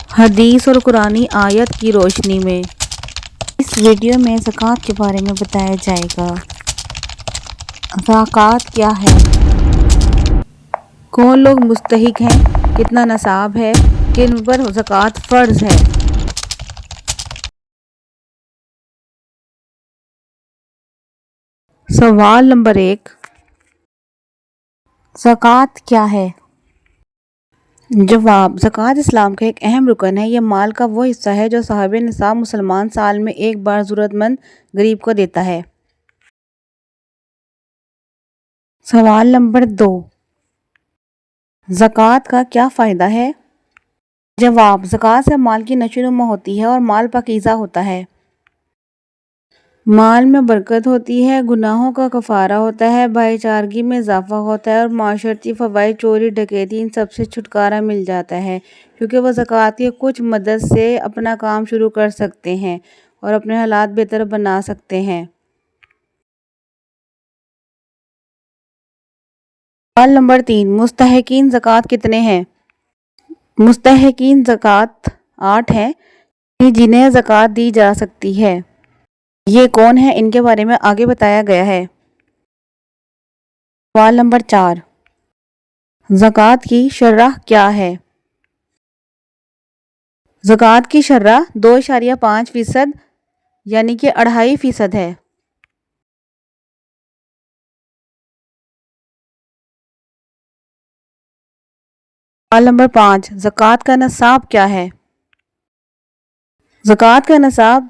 حدیث اور قرآنی آیت کی روشنی میں اس ویڈیو میں زکوٰۃ کے بارے میں بتایا جائے گا۔ زکوٰۃ کیا ہے؟ کون لوگ مستحق ہیں؟ کتنا نصاب ہے؟ کن پر زکوٰۃ فرض ہے؟ سوال نمبر 1، زکوٰۃ کیا ہے؟ جواب: زکوٰۃ اسلام کا ایک اہم رکن ہے۔ یہ مال کا وہ حصہ ہے جو صاحب نصاب مسلمان سال میں ایک بار ضرورت مند غریب کو دیتا ہے۔ سوال نمبر 2، زکوٰۃ کا کیا فائدہ ہے؟ جواب: زکوٰۃ سے مال کی نشو و نما ہوتی ہے اور مال پاکیزہ ہوتا ہے۔ مال میں برکت ہوتی ہے، گناہوں کا کفارہ ہوتا ہے، بھائی چارگی میں اضافہ ہوتا ہے اور معاشرتی فوائد، چوری ڈکیتی، ان سب سے چھٹکارا مل جاتا ہے، کیونکہ وہ زکوٰۃ کی کچھ مدد سے اپنا کام شروع کر سکتے ہیں اور اپنے حالات بہتر بنا سکتے ہیں۔ سوال نمبر 3، مستحقین زکوٰۃ کتنے ہیں؟ مستحقین زکوٰۃ 8 ہیں، جنہیں زکوٰۃ دی جا سکتی ہے۔ یہ کون ہیں؟ ان کے بارے میں آگے بتایا گیا ہے۔ سوال نمبر 4، زکوٰۃ کی شرح کیا ہے؟ زکوٰۃ کی شرح 2.5% یعنی کہ 2.5% ہے۔ سوال نمبر 5، زکوٰۃ کا نصاب کیا ہے؟ زکوٰۃ کا نصاب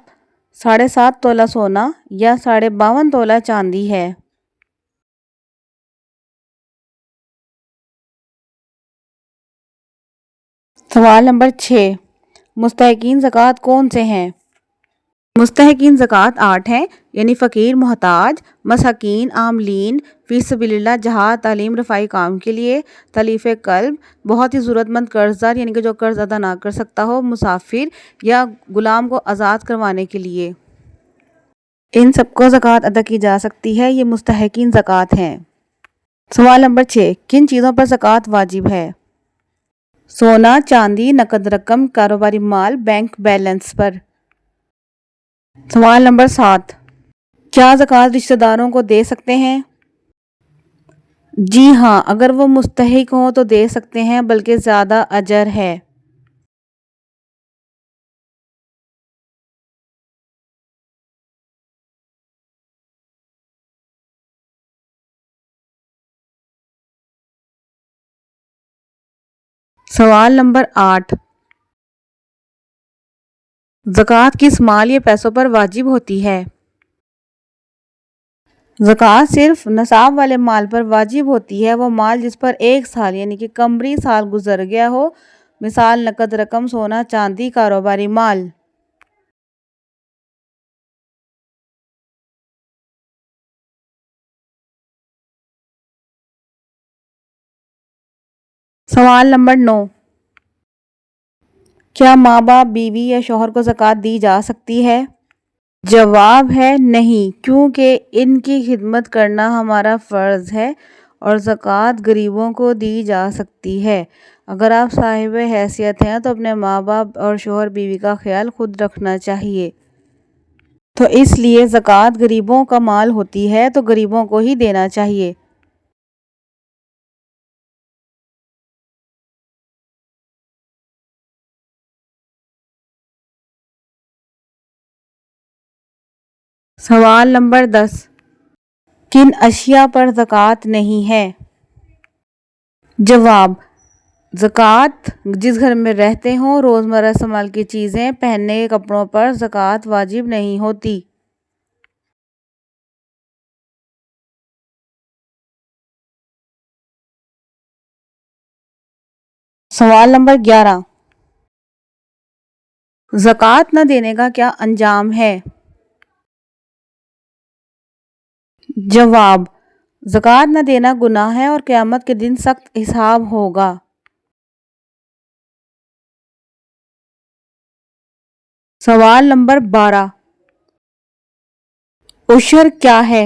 7.5 تولہ سونا یا 52.5 تولہ چاندی ہے۔ سوال نمبر 6، مستحقین زکوٰۃ کون سے ہیں؟ مستحقین زکوٰۃ 8 ہیں، یعنی فقیر، محتاج، مساکین، عاملین، فی سبیل اللہ، جہاد، تعلیم، رفاہی کام کے لیے، تلیف قلب، بہت ہی ضرورت مند قرض دار یعنی کہ جو قرض ادا نہ کر سکتا ہو، مسافر یا غلام کو آزاد کروانے کے لیے، ان سب کو زکوٰۃ ادا کی جا سکتی ہے۔ یہ مستحقین زکوٰۃ ہیں۔ سوال نمبر 6، کن چیزوں پر زکوٰۃ واجب ہے؟ سونا، چاندی، نقد رقم، کاروباری مال، بینک بیلنس پر۔ سوال نمبر 7، کیا زکوٰۃ رشتہ داروں کو دے سکتے ہیں؟ جی ہاں، اگر وہ مستحق ہوں تو دے سکتے ہیں، بلکہ زیادہ اجر ہے۔ سوال نمبر 8، زکوٰۃ کس مال یا پیسوں پر واجب ہوتی ہے؟ زکوٰۃ صرف نصاب والے مال پر واجب ہوتی ہے، وہ مال جس پر 1 سال یعنی کہ قمری سال گزر گیا ہو، مثال نقد رقم، سونا، چاندی، کاروباری مال۔ سوال نمبر 9، کیا ماں باپ، بیوی یا شوہر کو زکوٰۃ دی جا سکتی ہے؟ جواب ہے نہیں، کیونکہ ان کی خدمت کرنا ہمارا فرض ہے اور زکوٰۃ غریبوں کو دی جا سکتی ہے۔ اگر آپ صاحب حیثیت ہیں تو اپنے ماں باپ اور شوہر بیوی کا خیال خود رکھنا چاہیے، تو اس لیے زکوٰۃ غریبوں کا مال ہوتی ہے تو غریبوں کو ہی دینا چاہیے۔ سوال نمبر 10، کن اشیاء پر زکوٰۃ نہیں ہے؟ جواب: زکوٰۃ جس گھر میں رہتے ہوں، روزمرہ استعمال کی چیزیں، پہننے کے کپڑوں پر زکوٰۃ واجب نہیں ہوتی۔ سوال نمبر 11، زکوٰۃ نہ دینے کا کیا انجام ہے؟ جواب: زکوٰۃ نہ دینا گناہ ہے اور قیامت کے دن سخت حساب ہوگا۔ سوال نمبر 12، عشر کیا ہے؟